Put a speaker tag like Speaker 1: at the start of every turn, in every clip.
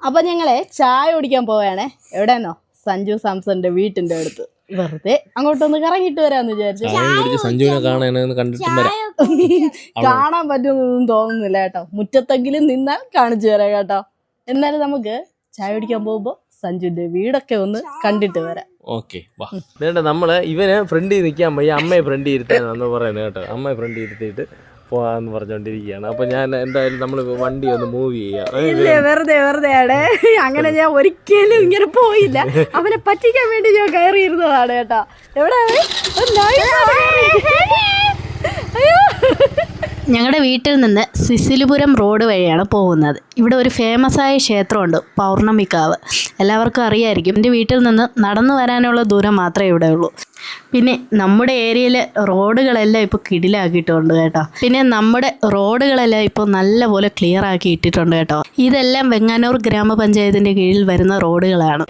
Speaker 1: അപ്പൊ ഞങ്ങളെ ചായ കുടിക്കാൻ പോവുകയാണേ. എവിടെയെന്നോ? സഞ്ജു സാംസന്റെ വീട്ടിന്റെ അടുത്ത്. വെറുതെ അങ്ങോട്ടൊന്ന് കറങ്ങിട്ട് വരാന്ന് വിചാരിച്ചു. കാണാൻ പറ്റുമെന്നൊന്നും തോന്നുന്നില്ല കേട്ടോ. മുറ്റത്തെങ്കിലും നിന്നാൽ കാണിച്ചു തരാം കേട്ടോ. എന്നാലും നമുക്ക് ചായ കുടിക്കാൻ പോകുമ്പോ സഞ്ജുവിന്റെ വീടൊക്കെ ഒന്ന് കണ്ടിട്ട് വരാം.
Speaker 2: ഓക്കെ, നമ്മള് ഇവന് ഫ്രണ്ടിൽ നിൽക്കാൻ പോയി അമ്മയെ ഫ്രണ്ടിൽ ഇരുത്താന്ന് പറയുന്നത് കേട്ടോ. അമ്മയെ ഫ്രണ്ടിൽ ഇരുത്തിയിട്ട് പോവാന്ന് പറഞ്ഞോണ്ടിരിക്കുകയാണ്. അപ്പൊ ഞാൻ എന്തായാലും നമ്മള് വണ്ടി ഒന്ന് മൂവ് ചെയ്യാം.
Speaker 1: വെറുതെ ആണ്. അങ്ങനെ ഞാൻ ഒരിക്കലും ഇങ്ങനെ പോയില്ല. അവനെ പറ്റിക്കാൻ വേണ്ടി ഞാൻ കയറിയിരുന്നതാണ് കേട്ടോ. എവിടെ ഞങ്ങളുടെ വീട്ടിൽ നിന്ന് സിസിലിപുരം റോഡ് വഴിയാണ് പോകുന്നത്. ഇവിടെ ഒരു ഫേമസ് ആയ ക്ഷേത്രമുണ്ട്, പൗർണമിക്കാവ്. എല്ലാവർക്കും അറിയായിരിക്കും. എൻ്റെ വീട്ടിൽ നിന്ന് നടന്നു വരാനുള്ള ദൂരം മാത്രമേ ഇവിടെ ഉള്ളൂ. പിന്നെ നമ്മുടെ ഏരിയയിൽ റോഡുകളെല്ലാം ഇപ്പോൾ കിടിലാക്കിയിട്ടുണ്ട് കേട്ടോ. പിന്നെ നമ്മുടെ റോഡുകളെല്ലാം ഇപ്പോൾ നല്ലപോലെ ക്ലിയർ ആക്കി ഇട്ടിട്ടുണ്ട് കേട്ടോ. ഇതെല്ലാം വെങ്ങാനൂർ ഗ്രാമപഞ്ചായത്തിൻ്റെ കീഴിൽ വരുന്ന റോഡുകളാണ്.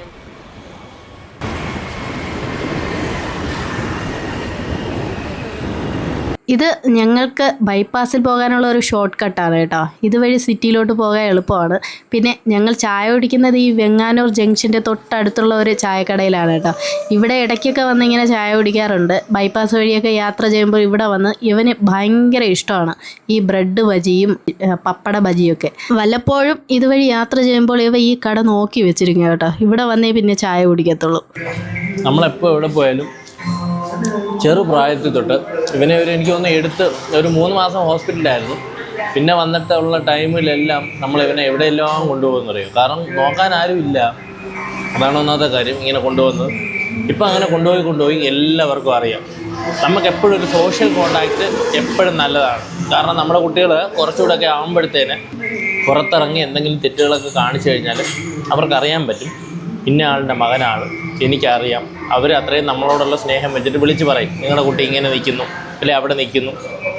Speaker 1: ഇത് ഞങ്ങൾക്ക് ബൈപ്പാസിൽ പോകാനുള്ള ഒരു ഷോർട്ട് കട്ടാണ് കേട്ടോ. ഇതുവഴി സിറ്റിയിലോട്ട് പോകാൻ എളുപ്പമാണ്. പിന്നെ ഞങ്ങൾ ചായ കുടിക്കുന്നത് ഈ വെങ്ങാനൂർ ജംഗ്ഷൻ്റെ തൊട്ടടുത്തുള്ള ഒരു ചായക്കടയിലാണ് കേട്ടോ. ഇവിടെ ഇടയ്ക്കൊക്കെ വന്ന് ഇങ്ങനെ ചായ കുടിക്കാറുണ്ട്. ബൈപ്പാസ് വഴിയൊക്കെ യാത്ര ചെയ്യുമ്പോൾ ഇവിടെ വന്ന് ഇവന് ഭയങ്കര ഇഷ്ടമാണ് ഈ ബ്രെഡ് ബജിയും പപ്പട ബജിയൊക്കെ. വല്ലപ്പോഴും ഇതുവഴി യാത്ര ചെയ്യുമ്പോൾ ഇവ ഈ കട നോക്കി വെച്ചിരിക്കും കേട്ടോ. ഇവിടെ വന്നേ പിന്നെ ചായ കുടിക്കത്തുള്ളൂ.
Speaker 2: നമ്മളെപ്പോൾ എവിടെ പോയാലും ചെറുപ്രായത്തിൽ തൊട്ട് ഇവനെ എനിക്ക് തോന്നുന്നു എടുത്ത് ഒരു 3 മാസം ഹോസ്പിറ്റലിലായിരുന്നു. പിന്നെ വന്നിട്ടുള്ള ടൈമിലെല്ലാം നമ്മളിവനെ എവിടെയെല്ലാം കൊണ്ടുപോകുമെന്ന് പറയും. കാരണം നോക്കാൻ ആരും ഇല്ല, അതാണ് ഒന്നാമത്തെ കാര്യം. ഇങ്ങനെ കൊണ്ടുപോകുന്നത് ഇപ്പം അങ്ങനെ കൊണ്ടുപോയി എല്ലാവർക്കും അറിയാം. നമുക്ക് എപ്പോഴും ഒരു സോഷ്യൽ കോണ്ടാക്റ്റ് എപ്പോഴും നല്ലതാണ്. കാരണം നമ്മുടെ കുട്ടികൾ കുറച്ചുകൂടെയൊക്കെ ആകുമ്പോഴത്തേന് പുറത്തിറങ്ങി എന്തെങ്കിലും തെറ്റുകളൊക്കെ കാണിച്ചു കഴിഞ്ഞാൽ അവർക്കറിയാൻ പറ്റും ഇന്ന ആളുടെ മകനാണ്, എനിക്കറിയാം. അവർ അത്രയും നമ്മളോടുള്ള സ്നേഹം വെച്ചിട്ട് വിളിച്ച് പറയും, നിങ്ങളുടെ കുട്ടി ഇങ്ങനെ നിൽക്കുന്നു, അല്ലെ അവിടെ നിൽക്കുന്നു,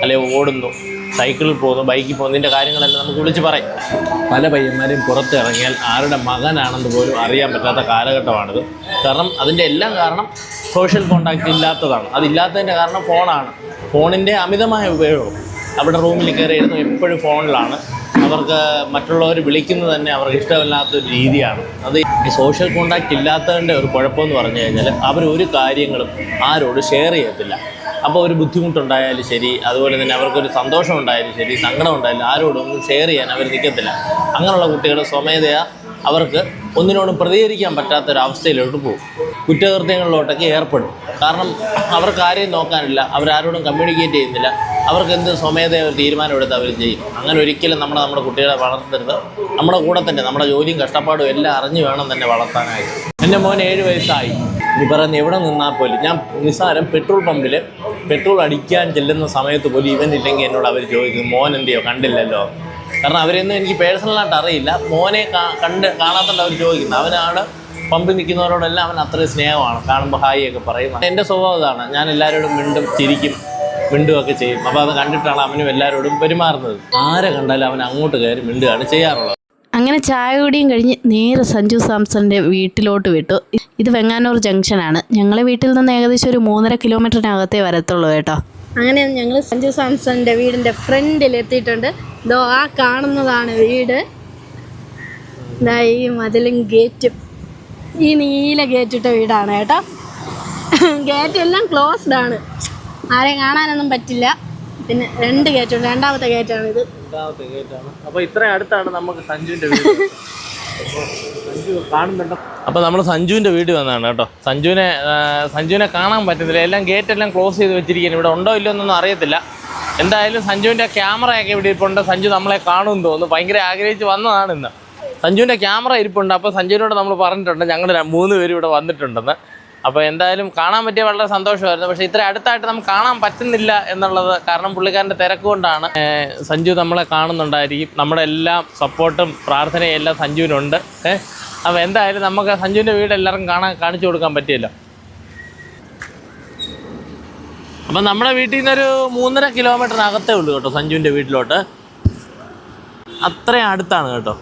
Speaker 2: അല്ലെ ഓടുന്നു, സൈക്കിളിൽ പോകുന്നു, ബൈക്കിൽ പോകുന്നതിൻ്റെ കാര്യങ്ങളെല്ലാം നമുക്ക് വിളിച്ച് പറയും. പല പയ്യന്മാരെയും പുറത്ത് ഇറങ്ങിയാൽ ആരുടെ മകനാണെന്ന് പോലും അറിയാൻ പറ്റാത്ത കാലഘട്ടമാണിത്. കാരണം അതിൻ്റെ എല്ലാം കാരണം സോഷ്യൽ കോണ്ടാക്റ്റ് ഇല്ലാത്തതാണ്. അതില്ലാത്തതിൻ്റെ കാരണം ഫോണാണ്. ഫോണിൻ്റെ അമിതമായ ഉപയോഗം. അവിടെ റൂമിൽ കയറിയിരുന്നു എപ്പോഴും ഫോണിലാണ്. അവർക്ക് മറ്റുള്ളവർ വിളിക്കുന്നത് തന്നെ അവർക്ക് ഇഷ്ടമില്ലാത്തൊരു രീതിയാണ്. അത് ഈ സോഷ്യൽ കോണ്ടാക്റ്റ് ഇല്ലാത്തതിൻ്റെ ഒരു കുഴപ്പമെന്ന് പറഞ്ഞു കഴിഞ്ഞാൽ അവരൊരു കാര്യങ്ങളും ആരോട് ഷെയർ ചെയ്യത്തില്ല. അപ്പോൾ ഒരു ബുദ്ധിമുട്ടുണ്ടായാലും ശരി, അതുപോലെ തന്നെ അവർക്കൊരു സന്തോഷം ഉണ്ടായാലും ശരി, സങ്കടം ഉണ്ടായാലും ആരോടൊന്നും ഷെയർ ചെയ്യാൻ അവർ നിൽക്കത്തില്ല. അങ്ങനെയുള്ള കുട്ടികൾ സ്വമേധയാ അവർക്ക് ഒന്നിനോടും പ്രതികരിക്കാൻ പറ്റാത്തൊരവസ്ഥയിലോട്ട് പോകും. കുറ്റകൃത്യങ്ങളിലോട്ടൊക്കെ ഏർപ്പെടും. കാരണം അവർക്ക് ആരെയും നോക്കാനില്ല, അവരാരോടും കമ്മ്യൂണിക്കേറ്റ് ചെയ്യുന്നില്ല. അവർക്ക് എന്ത് സ്വമേധയ ഒരു തീരുമാനം എടുത്ത് അവർ ചെയ്യും. അങ്ങനെ ഒരിക്കലും നമ്മുടെ കുട്ടികളെ വളർത്തരുത്. നമ്മുടെ കൂടെ തന്നെ നമ്മുടെ ജോലിയും കഷ്ടപ്പാടും എല്ലാം അറിഞ്ഞു വേണം തന്നെ വളർത്താനായി. എൻ്റെ മോൻ 7 വയസ്സായി. ഈ പറയുന്ന എവിടെ നിന്നാൽ പോലും ഞാൻ നിസ്സാരം പെട്രോൾ പമ്പിൽ പെട്രോൾ അടിക്കാൻ ചെല്ലുന്ന സമയത്ത് പോലും ഇവനില്ലെങ്കിൽ എന്നോട് അവർ ചോദിക്കും, മോൻ എന്തെയോ കണ്ടില്ലല്ലോ. കാരണം അവരെയൊന്നും എനിക്ക് പേഴ്സണലായിട്ട് അറിയില്ല. മോനെ കാണാത്തോണ്ട് അവർ ചോദിക്കുന്നത്. അവനാണ് പമ്പിൽ നിൽക്കുന്നവരോടെല്ലാം അവൻ അത്രയും സ്നേഹമാണ്. കാണുമ്പോൾ ഹായ് ഒക്കെ പറയും. എൻ്റെ സ്വഭാവം ഇതാണ്. ഞാൻ എല്ലാവരോടും മിണ്ടും, ചിരിക്കും, മിണ്ടുമൊക്കെ ചെയ്യും. അപ്പോൾ അത് കണ്ടിട്ടാണ് അവനും എല്ലാവരോടും പെരുമാറുന്നത്. ആരെ കണ്ടാലും അവൻ അങ്ങോട്ട് കയറി മിണ്ടുകയാണ് ചെയ്യാറുള്ളത്.
Speaker 1: അങ്ങനെ ചായ കുടിയും കഴിഞ്ഞ് നേരെ സഞ്ജു സാംസന്റെ വീട്ടിലോട്ട് വിട്ടു. ഇത് വെങ്ങാനൂർ ജംഗ്ഷനാണ്. ഞങ്ങളെ വീട്ടിൽ നിന്ന് ഏകദേശം ഒരു 3.5 കിലോമീറ്ററിനകത്തേ വരത്തുള്ളൂ കേട്ടോ. അങ്ങനെ ഞങ്ങൾ സഞ്ജു സാംസന്റെ വീടിൻ്റെ ഫ്രണ്ടിൽ എത്തിയിട്ടുണ്ട്. ഇതോ ആ കാണുന്നതാണ് വീട്. ഇതാ ഈ മതിലും ഗേറ്റും, ഈ നീല ഗേറ്റിട്ട വീടാണ് കേട്ടോ. ഗേറ്റ് എല്ലാം ക്ലോസ്ഡ് ആണ്, ആരെയും കാണാനൊന്നും പറ്റില്ല. പിന്നെ 2 ഗേറ്റുണ്ട്. രണ്ടാമത്തെ ഗേറ്റാണ് ഇത്.
Speaker 2: അപ്പോൾ ഇത്രയും അടുത്താണ് നമുക്ക് സഞ്ജുവിൻ്റെ വീട്. സഞ്ജു കാണുന്നുണ്ടോ? അപ്പോൾ നമ്മൾ സഞ്ജുവിൻ്റെ വീട്ടിൽ വന്നതാണ് കേട്ടോ. സഞ്ജുവിനെ കാണാൻ പറ്റുന്നില്ല. എല്ലാം ഗേറ്റെല്ലാം ക്ലോസ് ചെയ്ത് വെച്ചിരിക്കുന്നു. ഇവിടെ ഉണ്ടോ ഇല്ലോ എന്നൊന്നും അറിയത്തില്ല. എന്തായാലും സഞ്ജുവിൻ്റെ ക്യാമറയൊക്കെ ഇവിടെ ഇരിപ്പുണ്ട്. സഞ്ജു നമ്മളെ കാണുമെന്ന് തോന്നുന്നു. ഭയങ്കര ആഗ്രഹിച്ച് വന്നതാണ് ഇന്ന്. സഞ്ജുവിൻ്റെ ക്യാമറ ഇരിപ്പുണ്ട്. അപ്പോൾ സഞ്ജുവിനോട് നമ്മൾ പറഞ്ഞിട്ടുണ്ട് ഞങ്ങൾ 3 പേരും ഇവിടെ വന്നിട്ടുണ്ടെന്ന്. അപ്പോൾ എന്തായാലും കാണാൻ പറ്റിയ വളരെ സന്തോഷമായിരുന്നു. പക്ഷേ ഇത്ര അടുത്തായിട്ട് നമുക്ക് കാണാൻ പറ്റുന്നില്ല എന്നുള്ളത് കാരണം പുള്ളിക്കാരൻ്റെ തിരക്ക് കൊണ്ടാണ്. സഞ്ജു നമ്മളെ കാണുന്നുണ്ടായിരിക്കും. നമ്മുടെ എല്ലാ സപ്പോർട്ടും പ്രാർത്ഥനയും എല്ലാം സഞ്ജുവിനുണ്ട്. അപ്പോൾ എന്തായാലും നമുക്ക് സഞ്ജുവിൻ്റെ വീട് എല്ലാവർക്കും കാണിച്ചു കൊടുക്കാൻ പറ്റിയല്ലോ. അപ്പം നമ്മുടെ വീട്ടിൽ നിന്നൊരു 3.5 കിലോമീറ്ററിനകത്തേ ഉള്ളൂ കേട്ടോ സഞ്ജുവിൻ്റെ വീട്ടിലോട്ട്. അത്രയും അടുത്താണ് കേട്ടോ.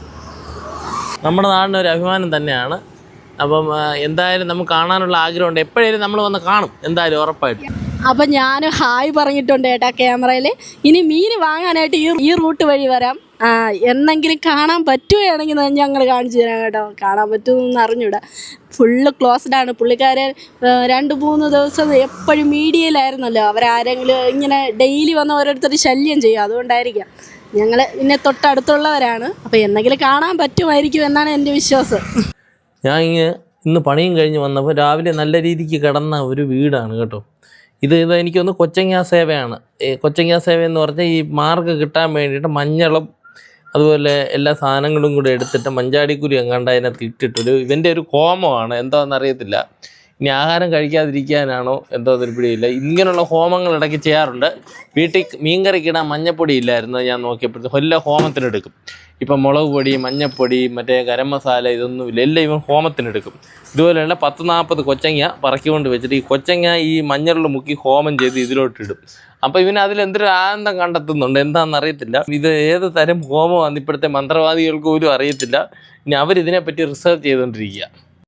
Speaker 2: നമ്മുടെ നാടിനൊരു അഭിമാനം തന്നെയാണ്. അപ്പം എന്തായാലും നമുക്ക് കാണാനുള്ള ആഗ്രഹമുണ്ട്. എപ്പോഴേലും നമ്മൾ വന്ന് കാണും എന്തായാലും ഉറപ്പായിട്ടും.
Speaker 1: അപ്പം ഞാൻ ഹായ് പറഞ്ഞിട്ടുണ്ട് കേട്ടോ ക്യാമറയിൽ. ഇനി മീൻ വാങ്ങാനായിട്ട് ഈ റൂട്ട് വഴി വരാം. എന്നെങ്കിലും കാണാൻ പറ്റുകയാണെങ്കിൽ ഞങ്ങൾ കാണിച്ചു തരാം കേട്ടോ. കാണാൻ പറ്റുമെന്ന് അറിഞ്ഞൂടാ. ഫുള്ള് ക്ലോസ്ഡാണ്. പുള്ളിക്കാരൻ 2-3 ദിവസം എപ്പോഴും മീഡിയയിലായിരുന്നല്ലോ. അവരാരെങ്കിലും ഇങ്ങനെ ഡെയിലി വന്ന് ഓരോരുത്തർ ശല്യം ചെയ്യും. അതുകൊണ്ടായിരിക്കാം. ഞങ്ങൾ പിന്നെ തൊട്ടടുത്തുള്ളവരാണ്. അപ്പോൾ എന്തെങ്കിലും കാണാൻ പറ്റുമായിരിക്കും എന്നാണ് എൻ്റെ വിശ്വാസം.
Speaker 2: ഞാൻ ഇന്ന് പണിയും കഴിഞ്ഞ് വന്നപ്പോൾ രാവിലെ നല്ല രീതിക്ക് കിടന്ന ഒരു വീടാണ് കേട്ടോ. ഇത് എനിക്കൊന്ന് കൊച്ചങ്ങ സേവയാണ്. കൊച്ചങ്ങ സേവ എന്ന് പറഞ്ഞാൽ ഈ മാർക്ക് കിട്ടാൻ വേണ്ടിയിട്ട് മഞ്ഞളും അതുപോലെ എല്ലാ സാധനങ്ങളും കൂടെ എടുത്തിട്ട് മഞ്ചാടിക്കുരി എങ്ങാണ്ട് അതിനകത്ത് ഇട്ടിട്ടൊരു ഇവൻ്റെ ഒരു ഹോമമാണ്. എന്താണെന്ന് അറിയത്തില്ല. ഇനി ആഹാരം കഴിക്കാതിരിക്കാനാണോ എന്തോ ഒരു പിടിയില്ല. ഇങ്ങനെയുള്ള ഹോമങ്ങൾ ഇടയ്ക്ക് ചെയ്യാറുണ്ട്. വീട്ടിൽ മീൻകറിക്കിടാൻ മഞ്ഞപ്പൊടി ഇല്ലായിരുന്നു. ഞാൻ നോക്കിയപ്പോഴത്തേക്കും എല്ലാ ഹോമത്തിനെടുക്കും. ഇപ്പം മുളക് പൊടി, മഞ്ഞപ്പൊടി, മറ്റേ ഗരം മസാല ഇതൊന്നുമില്ല, എല്ലാം ഇവൻ ഹോമത്തിനെടുക്കും. ഇതുപോലെയുള്ള 10-40 കൊച്ചങ്ങ പറക്കിക്കൊണ്ട് വെച്ചിട്ട് ഈ കൊച്ചങ്ങ ഈ മഞ്ഞളിൽ മുക്കി ഹോമം ചെയ്ത് ഇതിലോട്ടിടും. അപ്പോൾ ഇവന് അതിലെന്തൊരു ആനന്ദം കണ്ടെത്തുന്നുണ്ട്. എന്താണെന്ന് അറിയത്തില്ല. ഇത് ഏത് തരം ഹോമമാണെന്ന് ഇപ്പോഴത്തെ മന്ത്രവാദികൾക്ക് പോലും അറിയത്തില്ല. ഇനി അവരിതിനെപ്പറ്റി റിസർച്ച് ചെയ്തുകൊണ്ടിരിക്കുക.